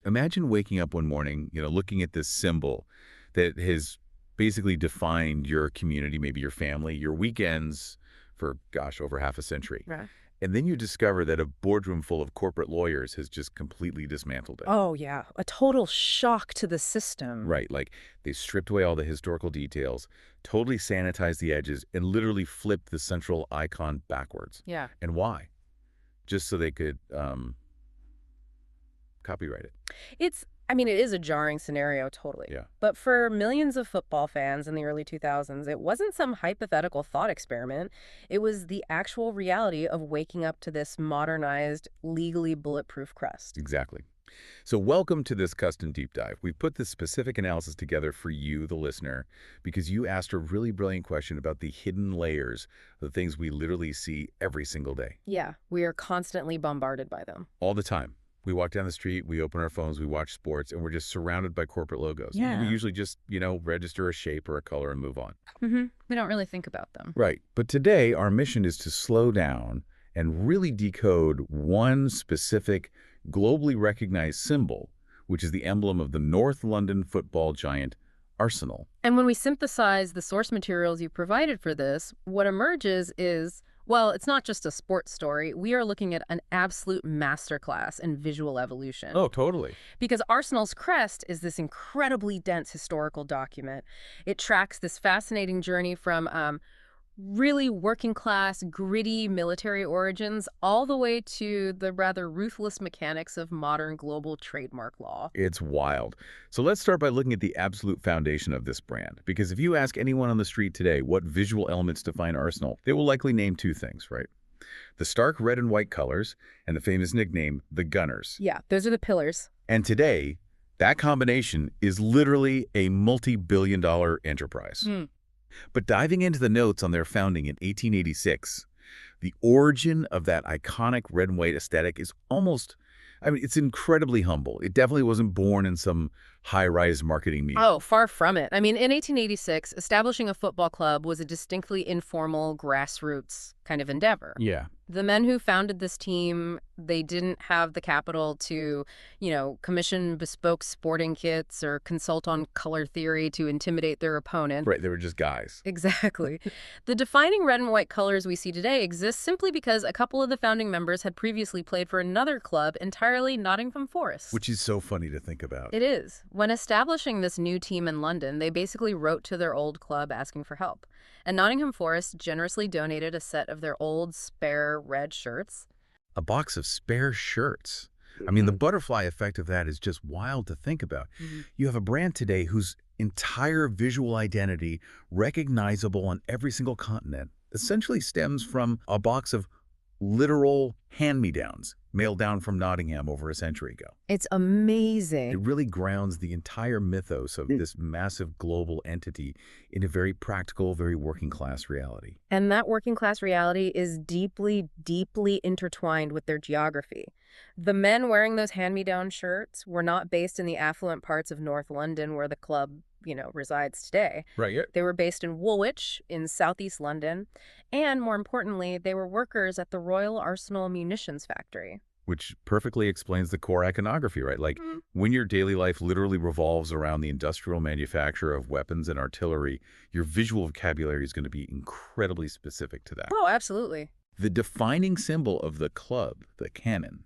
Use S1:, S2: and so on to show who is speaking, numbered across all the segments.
S1: Imagine waking up one morning, looking at this symbol that has basically defined your community, maybe your family, your weekends for, gosh, over half a century.
S2: Right.
S1: And then you discover that a boardroom full of corporate lawyers has just completely dismantled it.
S2: Oh, yeah. A total shock to the system.
S1: Right, like they stripped away all the historical details, totally sanitized the edges, and literally flipped the central icon backwards.
S2: Yeah.
S1: And why? Just so they could copyright it.
S2: It is a jarring scenario, totally.
S1: Yeah.
S2: But for millions of football fans in the early 2000s, it wasn't some hypothetical thought experiment. It was the actual reality of waking up to this modernized, legally bulletproof crest.
S1: Exactly. So welcome to this custom deep dive. We've put this specific analysis together for you, the listener, because you asked a really brilliant question about the hidden layers of the things we literally see every single day.
S2: Yeah, we are constantly bombarded by them.
S1: All the time. We walk down the street, we open our phones, we watch sports, and we're just surrounded by corporate logos.
S2: Yeah.
S1: We usually just, register a shape or a color and move on.
S2: We don't really think about them.
S1: Right. But today, our mission is to slow down and really decode one specific, globally recognized symbol, which is the emblem of the North London football giant Arsenal.
S2: And when we synthesize the source materials you provided for this, what emerges is, well, it's not just a sports story. We are looking at an absolute masterclass in visual evolution.
S1: Oh, totally.
S2: Because Arsenal's crest is this incredibly dense historical document. It tracks this fascinating journey from really working class, gritty military origins all the way to the rather ruthless mechanics of modern global trademark law.
S1: It's wild. So let's start by looking at the absolute foundation of this brand. Because if you ask anyone on the street today what visual elements define Arsenal, they will likely name two things, right? The stark red and white colors and the famous nickname, the Gunners.
S2: Yeah, those are the pillars.
S1: And today, that combination is literally a multi-billion-dollar enterprise. But diving into the notes on their founding in 1886, the origin of that iconic red and white aesthetic is it's incredibly humble. It definitely wasn't born in some high-rise marketing meeting.
S2: Oh, far from it. In 1886, establishing a football club was a distinctly informal, grassroots kind of endeavor.
S1: Yeah.
S2: The men who founded this team, they didn't have the capital to, commission bespoke sporting kits or consult on color theory to intimidate their opponent.
S1: Right, they were just guys.
S2: Exactly. The defining red and white colors we see today exist simply because a couple of the founding members had previously played for another club, entirely Nottingham Forest.
S1: Which is so funny to think about.
S2: It is. When establishing this new team in London, they basically wrote to their old club asking for help. And Nottingham Forest generously donated a set of their old spare red shirts.
S1: A box of spare shirts. The butterfly effect of that is just wild to think about. You have a brand today whose entire visual identity, recognizable on every single continent, essentially stems from a box of literal hand-me-downs mailed down from Nottingham over a century ago.
S2: It's amazing.
S1: It really grounds the entire mythos of this massive global entity in a very practical, very working-class reality.
S2: And that working-class reality is deeply, deeply intertwined with their geography. The men wearing those hand-me-down shirts were not based in the affluent parts of North London where the club resides today.
S1: Right, yeah.
S2: They were based in Woolwich in southeast London, and more importantly, they were workers at the Royal Arsenal Munitions Factory.
S1: Which perfectly explains the core iconography, right? Like, when your daily life literally revolves around the industrial manufacture of weapons and artillery, your visual vocabulary is going to be incredibly specific to that.
S2: Oh, absolutely.
S1: The defining symbol of the club, the cannon,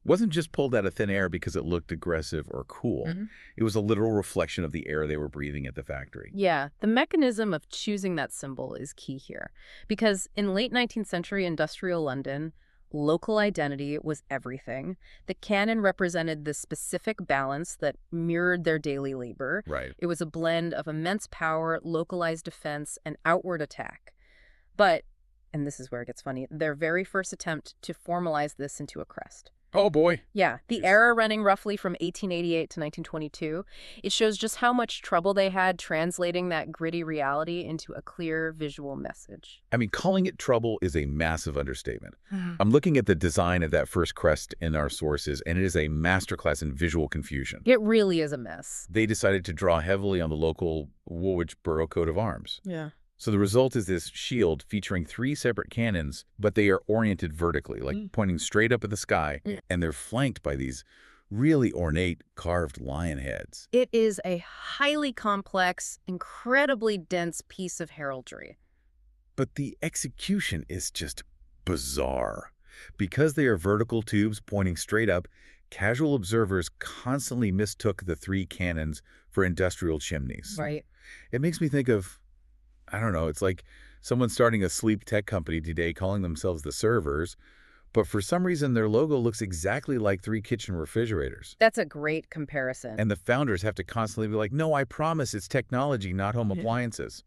S1: wasn't just pulled out of thin air because it looked aggressive or cool. It was a literal reflection of the air they were breathing at the factory.
S2: Yeah, the mechanism of choosing that symbol is key here. Because in late 19th century industrial London, local identity was everything. The cannon represented the specific balance that mirrored their daily labor.
S1: Right.
S2: It was a blend of immense power, localized defense, and outward attack. But, and this is where it gets funny, their very first attempt to formalize this into a crest.
S1: Oh, boy.
S2: Yeah, the era running roughly from 1888 to 1922, it shows just how much trouble they had translating that gritty reality into a clear visual message.
S1: Calling it trouble is a massive understatement. I'm looking at the design of that first crest in our sources, and it is a masterclass in visual confusion.
S2: It really is a mess.
S1: They decided to draw heavily on the local Woolwich Borough coat of arms.
S2: Yeah.
S1: So the result is this shield featuring 3 separate cannons, but they are oriented vertically, like pointing straight up at the sky, and they're flanked by these really ornate carved lion heads.
S2: It is a highly complex, incredibly dense piece of heraldry.
S1: But the execution is just bizarre. Because they are vertical tubes pointing straight up, casual observers constantly mistook the three cannons for industrial chimneys.
S2: Right.
S1: It makes me think of, I don't know, it's like someone starting a sleep tech company today calling themselves the servers, but for some reason their logo looks exactly like three kitchen refrigerators.
S2: That's a great comparison.
S1: And the founders have to constantly be like, no, I promise it's technology, not home
S2: Yeah.
S1: appliances.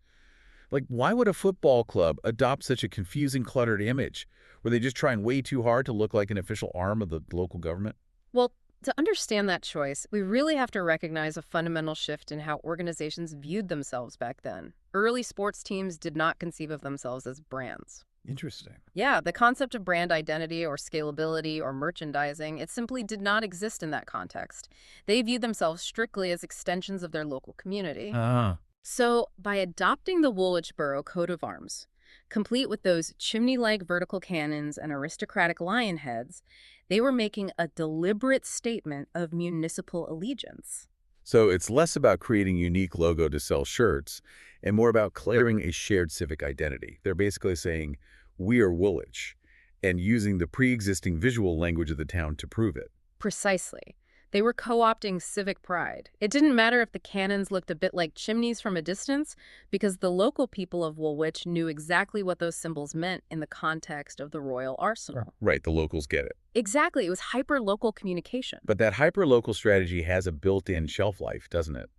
S1: Like, why would a football club adopt such a confusing, cluttered image? Were they just trying way too hard to look like an official arm of the local government?
S2: Well, to understand that choice, we really have to recognize a fundamental shift in how organizations viewed themselves back then. Early sports teams did not conceive of themselves as brands.
S1: Interesting.
S2: Yeah, the concept of brand identity or scalability or merchandising, it simply did not exist in that context. They viewed themselves strictly as extensions of their local community.
S1: Ah.
S2: So, by adopting the Woolwich Borough coat of arms, complete with those chimney-like vertical cannons and aristocratic lion heads, they were making a deliberate statement of municipal allegiance.
S1: So it's less about creating a unique logo to sell shirts and more about clearing a shared civic identity. They're basically saying, we are Woolwich, and using the pre-existing visual language of the town to prove it.
S2: Precisely. They were co-opting civic pride. It didn't matter if the cannons looked a bit like chimneys from a distance, because the local people of Woolwich knew exactly what those symbols meant in the context of the royal arsenal.
S1: Right, the locals get it.
S2: Exactly. It was hyper-local communication.
S1: But that hyper-local strategy has a built-in shelf life, doesn't it?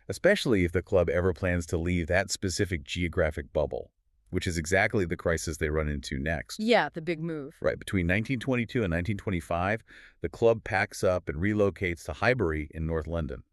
S1: Especially if the club ever plans to leave that specific geographic bubble, which is exactly the crisis they run into next.
S2: Yeah, the big move.
S1: Right, between 1922 and 1925, the club packs up and relocates to Highbury in North London.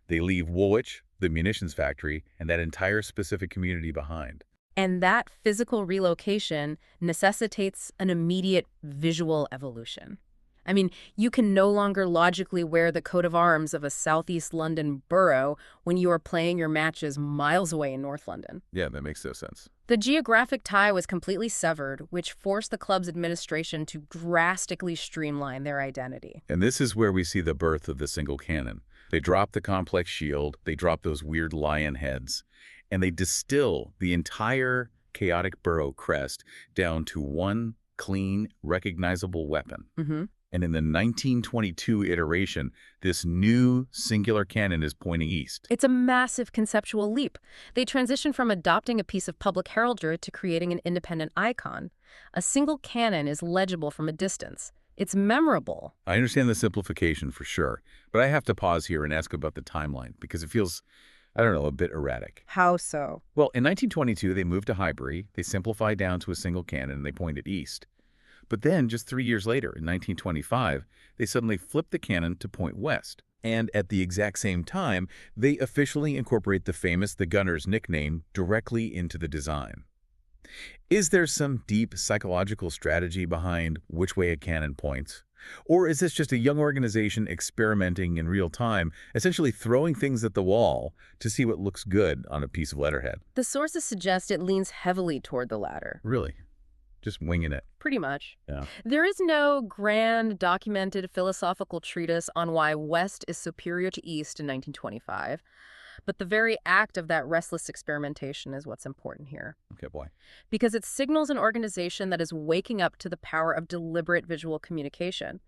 S1: They leave Woolwich, the munitions factory, and that entire specific community behind.
S2: And that physical relocation necessitates an immediate visual evolution. I mean, you can no longer logically wear the coat of arms of a Southeast London borough when you are playing your matches miles away in North London.
S1: Yeah, that makes no sense.
S2: The geographic tie was completely severed, which forced the club's administration to drastically streamline their identity.
S1: And this is where we see the birth of the single cannon. They drop the complex shield, they drop those weird lion heads, and they distill the entire chaotic borough crest down to one clean, recognizable weapon.
S2: Mm-hmm.
S1: And in the 1922 iteration, this new singular cannon is pointing east.
S2: It's a massive conceptual leap. They transition from adopting a piece of public heraldry to creating an independent icon. A single cannon is legible from a distance. It's memorable.
S1: I understand the simplification for sure, but I have to pause here and ask about the timeline because it feels, I don't know, a bit erratic.
S2: How so?
S1: Well, in 1922, they moved to Highbury, they simplified down to a single cannon, and they pointed east. But then, just 3 years later, in 1925, they suddenly flipped the cannon to point west. And at the exact same time, they officially incorporate the Gunner's nickname directly into the design. Is there some deep psychological strategy behind which way a cannon points? Or is this just a young organization experimenting in real time, essentially throwing things at the wall to see what looks good on a piece of letterhead?
S2: The sources suggest it leans heavily toward the latter.
S1: Really? Just winging it.
S2: Pretty much.
S1: Yeah.
S2: There is no grand, documented philosophical treatise on why West is superior to East in 1925, but the very act of that restless experimentation is what's important here.
S1: Okay, boy.
S2: Because it signals an organization that is waking up to the power of deliberate visual communication.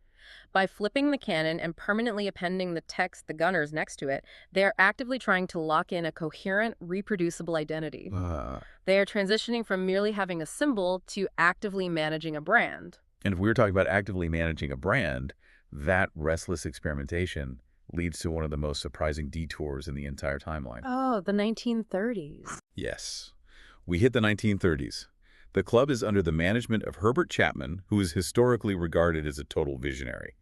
S2: By flipping the cannon and permanently appending the text, the gunners, next to it, they are actively trying to lock in a coherent, reproducible identity. They are transitioning from merely having a symbol to actively managing a brand.
S1: And if we were talking about actively managing a brand, that restless experimentation leads to one of the most surprising detours in the entire timeline.
S2: Oh, the 1930s.
S1: Yes. We hit the 1930s. The club is under the management of Herbert Chapman, who is historically regarded as a total visionary.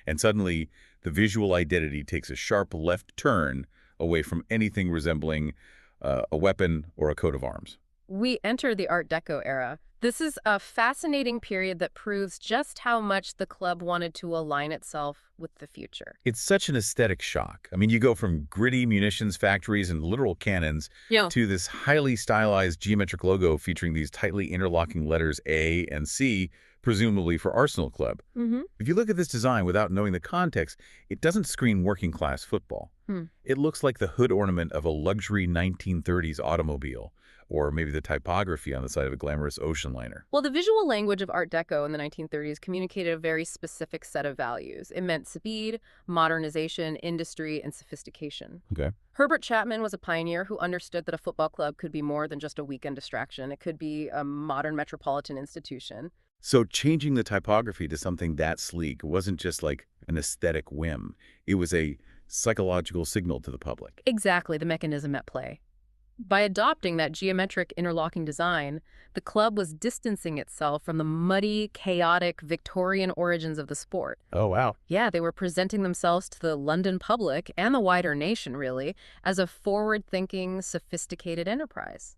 S1: And suddenly, the visual identity takes a sharp left turn away from anything resembling a weapon or a coat of arms.
S2: We enter the Art Deco era. This is a fascinating period that proves just how much the club wanted to align itself with the future.
S1: It's such an aesthetic shock. I mean, you go from gritty munitions factories and literal cannons
S2: Yeah.
S1: to this highly stylized geometric logo featuring these tightly interlocking letters A and C, presumably for Arsenal Club.
S2: Mm-hmm.
S1: If you look at this design without knowing the context, it doesn't scream working-class football. It looks like the hood ornament of a luxury 1930s automobile, or maybe the typography on the side of a glamorous ocean liner.
S2: Well, the visual language of Art Deco in the 1930s communicated a very specific set of values. It meant speed, modernization, industry, and sophistication.
S1: Okay.
S2: Herbert Chapman was a pioneer who understood that a football club could be more than just a weekend distraction. It could be a modern metropolitan institution.
S1: So changing the typography to something that sleek wasn't just like an aesthetic whim. It was a psychological signal to the public.
S2: Exactly the mechanism at play. By adopting that geometric interlocking design, the club was distancing itself from the muddy, chaotic, Victorian origins of the sport.
S1: Oh, wow.
S2: Yeah, they were presenting themselves to the London public and the wider nation, really, as a forward-thinking, sophisticated enterprise.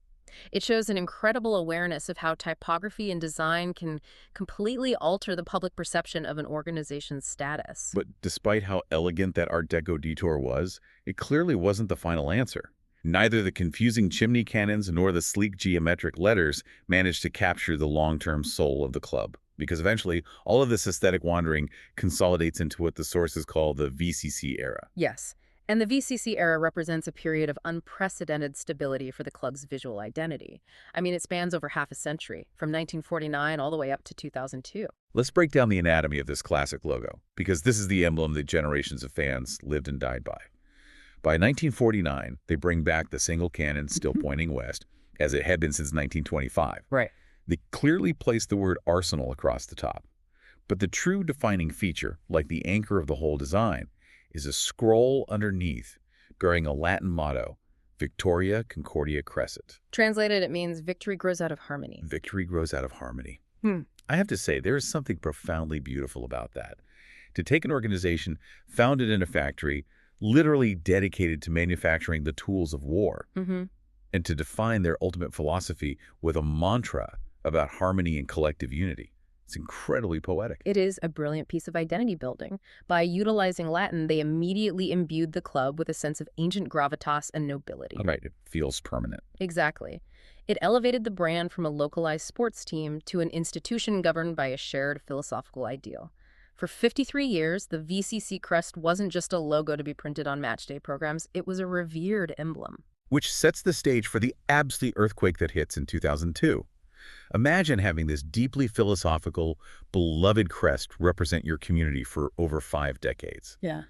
S2: It shows an incredible awareness of how typography and design can completely alter the public perception of an organization's status.
S1: But despite how elegant that Art Deco detour was, it clearly wasn't the final answer. Neither the confusing chimney cannons nor the sleek geometric letters managed to capture the long-term soul of the club, because eventually all of this aesthetic wandering consolidates into what the sources call the VCC era.
S2: Yes, and the VCC era represents a period of unprecedented stability for the club's visual identity. I mean, it spans over half a century, from 1949 all the way up to 2002.
S1: Let's break down the anatomy of this classic logo, because this is the emblem that generations of fans lived and died by. By 1949, they bring back the single cannon still pointing west, as it had been since 1925.
S2: Right.
S1: They clearly place the word Arsenal across the top. But the true defining feature, like the anchor of the whole design, is a scroll underneath bearing a Latin motto, Victoria Concordia Crescit.
S2: Translated, it means victory grows out of harmony.
S1: Victory grows out of harmony. I have to say, there is something profoundly beautiful about that. To take an organization founded in a factory, literally dedicated to manufacturing the tools of war, and to define their ultimate philosophy with a mantra about harmony and collective unity. It's incredibly poetic.
S2: It is a brilliant piece of identity building. By utilizing Latin, they immediately imbued the club with a sense of ancient gravitas and nobility.
S1: Right, it feels permanent.
S2: Exactly. It elevated the brand from a localized sports team to an institution governed by a shared philosophical ideal. For 53 years, the VCC crest wasn't just a logo to be printed on matchday programs, it was a revered emblem.
S1: Which sets the stage for the absolute earthquake that hits in 2002. Imagine having this deeply philosophical, beloved crest represent your community for over 5 decades.
S2: Yeah.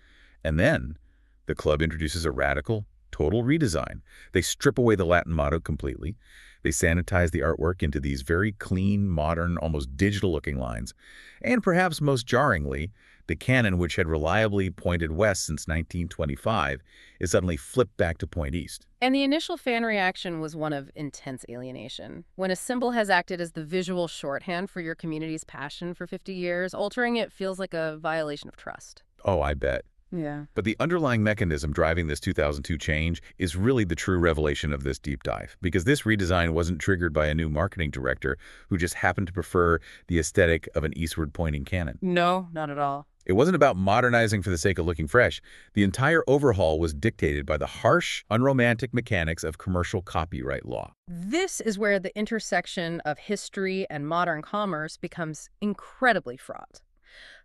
S1: And then, the club introduces a radical, total redesign. They strip away the Latin motto completely. They sanitize the artwork into these very clean, modern, almost digital-looking lines. And perhaps most jarringly, the cannon, which had reliably pointed west since 1925, is suddenly flipped back to point east.
S2: And the initial fan reaction was one of intense alienation. When a symbol has acted as the visual shorthand for your community's passion for 50 years, altering it feels like a violation of trust.
S1: Oh, I bet.
S2: Yeah.
S1: But the underlying mechanism driving this 2002 change is really the true revelation of this deep dive, because this redesign wasn't triggered by a new marketing director who just happened to prefer the aesthetic of an eastward-pointing cannon.
S2: No, not at all.
S1: It wasn't about modernizing for the sake of looking fresh. The entire overhaul was dictated by the harsh, unromantic mechanics of commercial copyright law.
S2: This is where the intersection of history and modern commerce becomes incredibly fraught.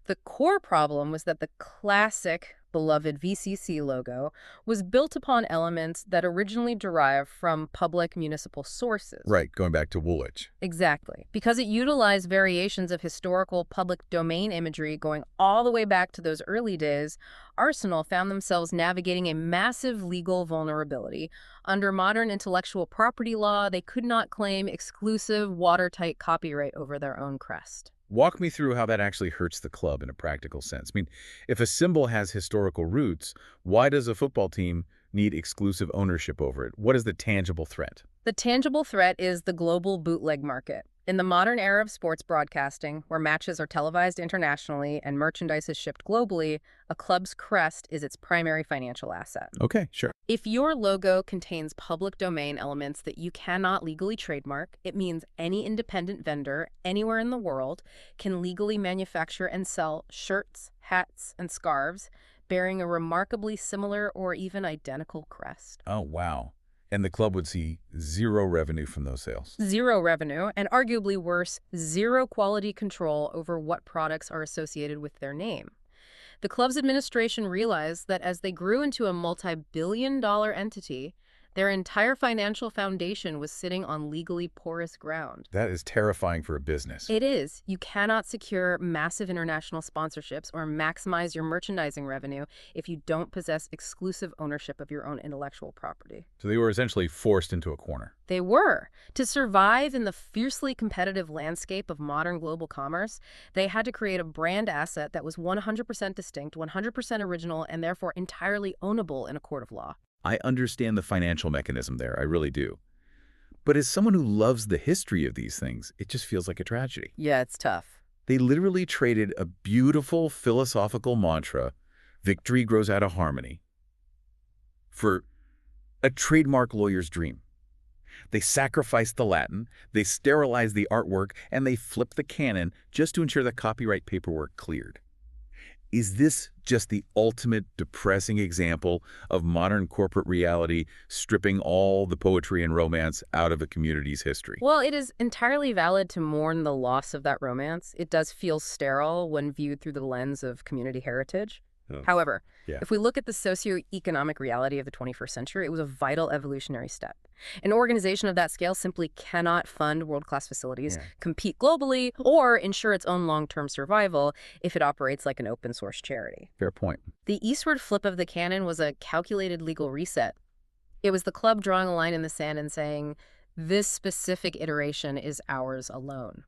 S2: The core problem was that the classic, beloved VCC logo was built upon elements that originally derived from public municipal sources.
S1: Right, going back to Woolwich.
S2: Exactly. Because it utilized variations of historical public domain imagery going all the way back to those early days, Arsenal found themselves navigating a massive legal vulnerability. Under modern intellectual property law, they could not claim exclusive, watertight copyright over their own crest.
S1: Walk me through how that actually hurts the club in a practical sense. I mean, if a symbol has historical roots, why does a football team need exclusive ownership over it? What is the tangible threat?
S2: The tangible threat is the global bootleg market. In the modern era of sports broadcasting, where matches are televised internationally and merchandise is shipped globally, a club's crest is its primary financial asset.
S1: Okay, sure.
S2: If your logo contains public domain elements that you cannot legally trademark, it means any independent vendor anywhere in the world can legally manufacture and sell shirts, hats, and scarves bearing a remarkably similar or even identical crest.
S1: Oh, wow. And the club would see zero revenue from those sales.
S2: Zero revenue, and arguably worse, zero quality control over what products are associated with their name. The club's administration realized that as they grew into a multi-billion-dollar entity, their entire financial foundation was sitting on legally porous ground.
S1: That is terrifying for a business.
S2: It is. You cannot secure massive international sponsorships or maximize your merchandising revenue if you don't possess exclusive ownership of your own intellectual property.
S1: So they were essentially forced into a corner.
S2: They were. To survive in the fiercely competitive landscape of modern global commerce, they had to create a brand asset that was 100% distinct, 100% original, and therefore entirely ownable in a court of law.
S1: I understand the financial mechanism there, I really do. But as someone who loves the history of these things, it just feels like a tragedy.
S2: Yeah, it's tough.
S1: They literally traded a beautiful philosophical mantra, victory grows out of harmony, for a trademark lawyer's dream. They sacrificed the Latin, they sterilized the artwork, and they flipped the canon just to ensure that copyright paperwork cleared. Is this just the ultimate depressing example of modern corporate reality stripping all the poetry and romance out of a community's history?
S2: Well, it is entirely valid to mourn the loss of that romance. It does feel sterile when viewed through the lens of community heritage.
S1: Oh.
S2: However,
S1: Yeah.
S2: if we look at the socioeconomic reality of the 21st century, it was a vital evolutionary step. An organization of that scale simply cannot fund world-class facilities,
S1: Yeah.
S2: compete globally, or ensure its own long-term survival if it operates like an open-source charity.
S1: Fair point.
S2: The eastward flip of the canon was a calculated legal reset. It was the club drawing a line in the sand and saying, this specific iteration is ours alone.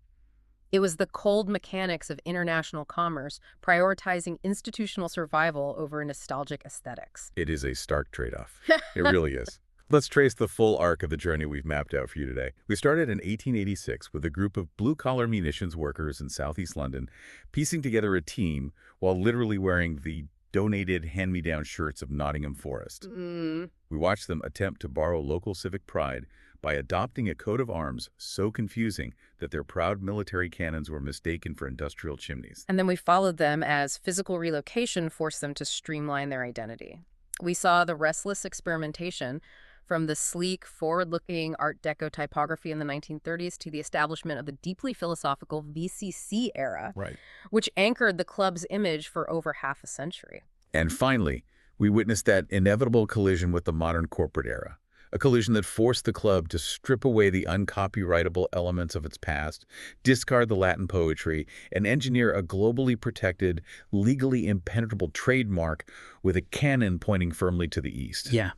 S2: It was the cold mechanics of international commerce prioritizing institutional survival over nostalgic aesthetics.
S1: It is a stark trade-off. It really is. Let's trace the full arc of the journey we've mapped out for you today. We started in 1886 with a group of blue-collar munitions workers in southeast London piecing together a team while literally wearing the donated hand-me-down shirts of Nottingham Forest. We watched them attempt to borrow local civic pride by adopting a coat of arms so confusing that their proud military cannons were mistaken for industrial chimneys.
S2: And then we followed them as physical relocation forced them to streamline their identity. We saw the restless experimentation from the sleek, forward-looking Art Deco typography in the 1930s to the establishment of the deeply philosophical VCC era,
S1: Right.
S2: which anchored the club's image for over half a century.
S1: And finally, we witnessed that inevitable collision with the modern corporate era, a collision that forced the club to strip away the uncopyrightable elements of its past, discard the Latin poetry, and engineer a globally protected, legally impenetrable trademark with a canon pointing firmly to the east.
S2: Yeah.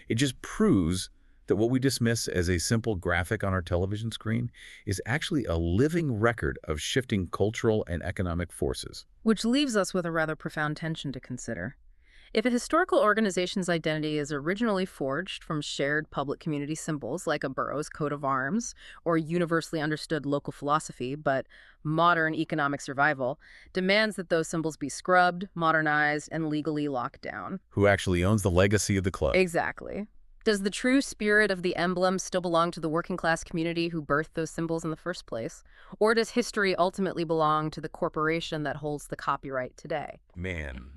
S1: It just proves that what we dismiss as a simple graphic on our television screen is actually a living record of shifting cultural and economic forces.
S2: Which leaves us with a rather profound tension to consider. If a historical organization's identity is originally forged from shared public community symbols like a borough's coat of arms or universally understood local philosophy, but modern economic survival demands that those symbols be scrubbed, modernized, and legally locked down.
S1: Who actually owns the legacy of the club?
S2: Exactly. Does the true spirit of the emblem still belong to the working class community who birthed those symbols in the first place? Or does history ultimately belong to the corporation that holds the copyright today?
S1: Man,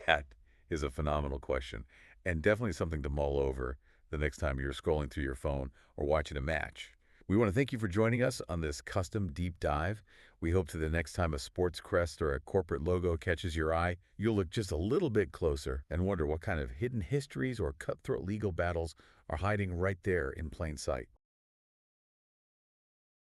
S1: that is a phenomenal question, and definitely something to mull over the next time you're scrolling through your phone or watching a match. We want to thank you for joining us on this custom deep dive. We hope that the next time a sports crest or a corporate logo catches your eye, you'll look just a little bit closer and wonder what kind of hidden histories or cutthroat legal battles are hiding right there in plain sight.